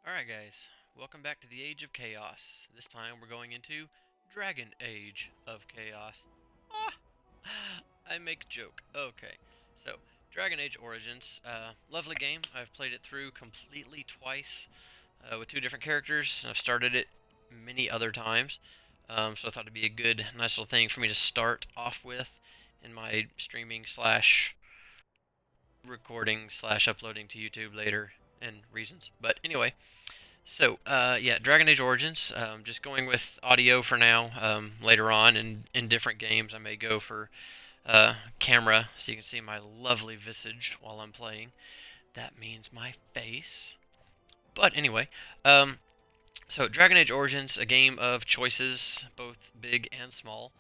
Alright guys, welcome back to the Age of Chaos. This time we're going into Dragon Age of Chaos. Ah! I make a joke. Okay, so Dragon Age Origins, lovely game. I've played it through completely twice with two different characters, and I've started it many other times. So I thought it'd be a good, nice little thing for me to start off with in my streaming slash recording slash uploading to YouTube later and reasons. But anyway, yeah, Dragon Age Origins. Just going with audio for now. Later on in different games, I may go for camera, so you can see my lovely visage while I'm playing. That means my face. But anyway, um, so Dragon Age Origins, a game of choices, both big and small.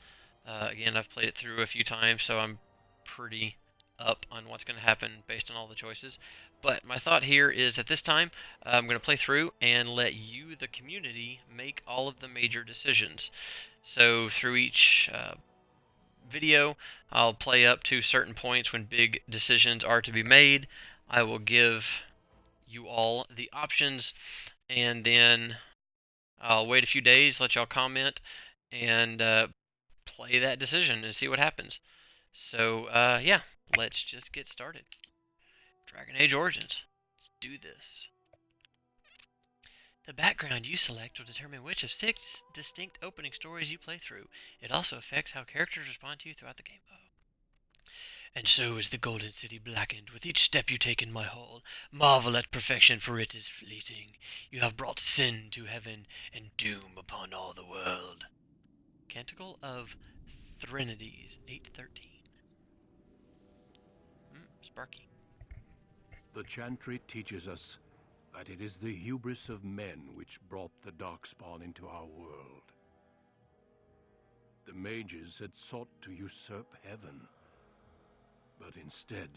Again, I've played it through a few times, so I'm pretty up on what's going to happen based on all the choices. But my thought here is at this time, I'm going to play through and let you, the community, make all of the major decisions. So through each video, I'll play up to certain points when big decisions are to be made. I will give you all the options, and then I'll wait a few days, let y'all comment, and play that decision and see what happens. So, yeah, let's just get started. Dragon Age Origins. Let's do this. The background you select will determine which of six distinct opening stories you play through. It also affects how characters respond to you throughout the game. Oh. And so is the Golden City blackened with each step you take in my hall. Marvel at perfection, for it is fleeting. You have brought sin to heaven and doom upon all the world. Canticle of Thrinides, 813. Sparky. The chantry teaches us that it is the hubris of men which brought the Darkspawn into our world. The Mages had sought to usurp heaven, but instead,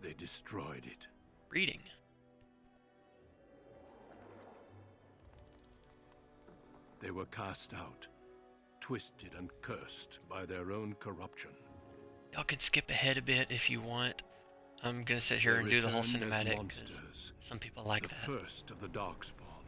they destroyed it. Reading. They were cast out, twisted and cursed by their own corruption. Y'all can skip ahead a bit if you want. I'm gonna sit here and do the whole cinematic, because some people like that. The first of the Darkspawn.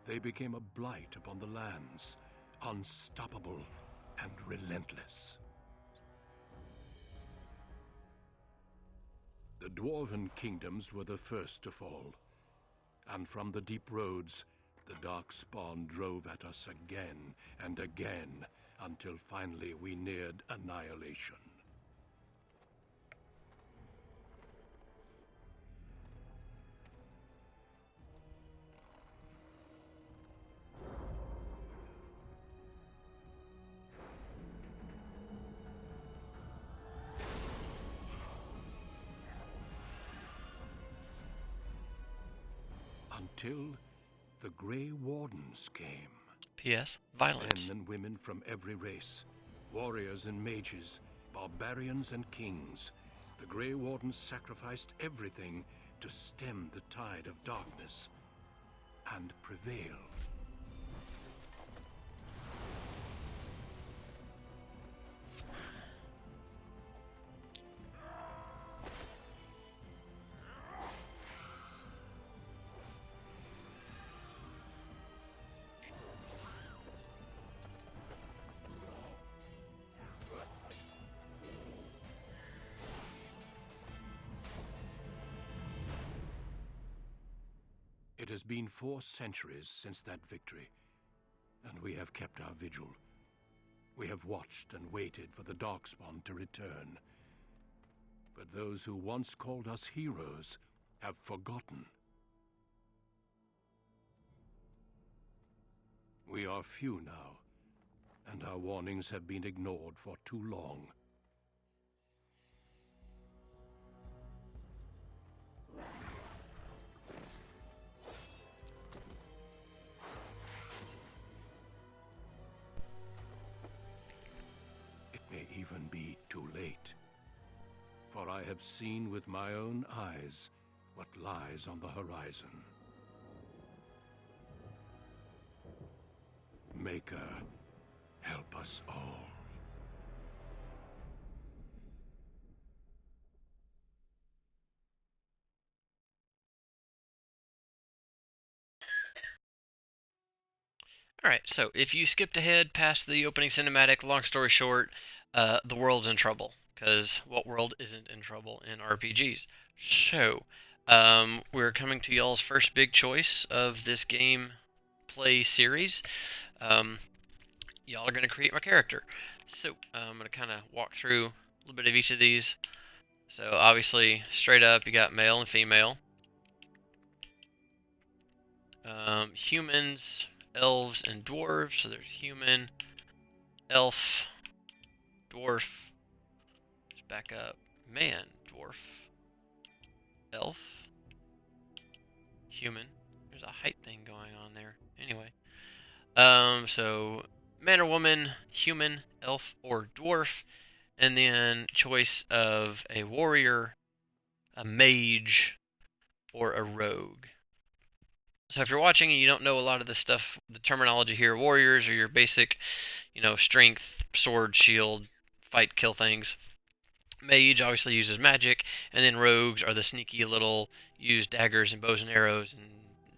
They became a blight upon the lands, unstoppable and relentless. The Dwarven kingdoms were the first to fall, and from the deep roads, the Darkspawn drove at us again and again, until finally we neared annihilation. Until the Grey Wardens came. P.S. Violence. Men and women from every race, warriors and mages, barbarians and kings. The Grey Wardens sacrificed everything to stem the tide of darkness and prevail. It has been 4 centuries since that victory, and we have kept our vigil. We have watched and waited for the Darkspawn to return. But those who once called us heroes have forgotten. We are few now, and our warnings have been ignored for too long. Even be too late. For I have seen with my own eyes what lies on the horizon. Maker, help us all. Alright, so if you skipped ahead past the opening cinematic, long story short, the world's in trouble. Because what world isn't in trouble in RPGs? So, we're coming to y'all's first big choice of this game play series. Um, y'all are going to create my character. So, I'm going to kind of walk through a little bit of each of these. So, obviously, straight up, you got male and female. Humans, elves, and dwarves. So there's human, elf, dwarf. Just back up. Man, dwarf, elf, human. There's a height thing going on there. Anyway, so man or woman, human, elf, or dwarf, and then choice of a warrior, a mage, or a rogue. So if you're watching and you don't know a lot of the stuff, the terminology here, warriors are your basic, strength, sword, shield, fight, kill things. Mage obviously uses magic, and then rogues are the sneaky little use daggers and bows and arrows and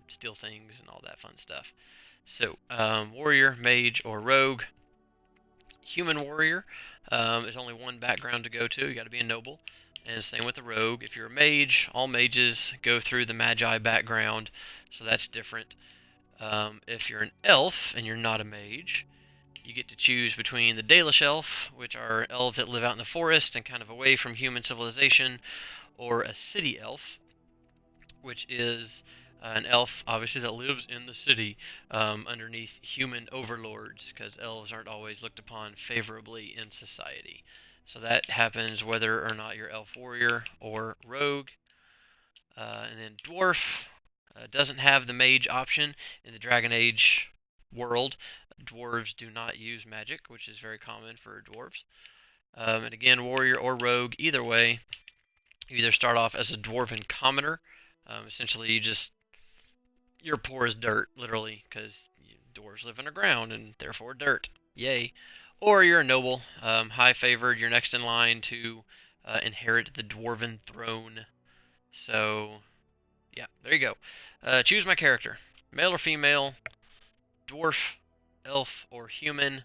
steal things and all that fun stuff. So, warrior, mage, or rogue. Human warrior is only one background to go to. You got to be a noble. And same with the rogue. If you're a mage, all mages go through the magi background, so that's different. If you're an elf and you're not a mage, you get to choose between the Dalish elf, which are elves that live out in the forest and kind of away from human civilization, or a city elf, which is an elf, obviously, that lives in the city underneath human overlords, because elves aren't always looked upon favorably in society. So that happens whether or not you're elf warrior or rogue. And then dwarf doesn't have the mage option in the Dragon Age world. Dwarves do not use magic, which is very common for dwarves. And again, warrior or rogue, either way, you either start off as a dwarven commoner. Essentially, you're poor as dirt, literally, because dwarves live underground and therefore dirt. Yay. Or you're a noble, high favored. You're next in line to inherit the dwarven throne. So, yeah, there you go. Choose my character, male or female, dwarf, elf, or human,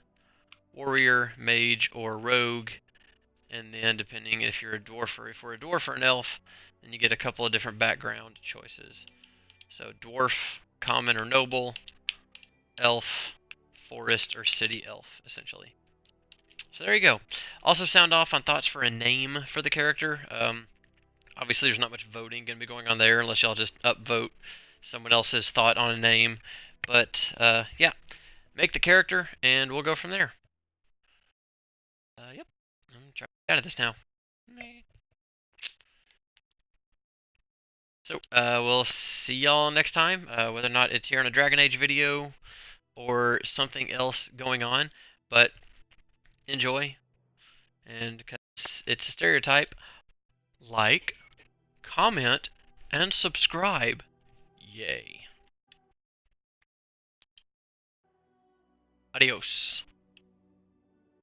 warrior, mage, or rogue. And then, depending if you're a dwarf or if we're a dwarf or an elf, then you get a couple of different background choices. So, dwarf, common or noble, elf, forest, or city elf, essentially. So there you go. Also, sound off on thoughts for a name for the character. Obviously, there's not much voting going to be going on there unless y'all just upvote someone else's thought on a name. But yeah, make the character, and we'll go from there. Yep, I'm gonna try to get out of this now. So we'll see y'all next time, whether or not it's here on a Dragon Age video or something else going on. But enjoy, and because it's a stereotype, like, comment, and subscribe. Yay. Adios.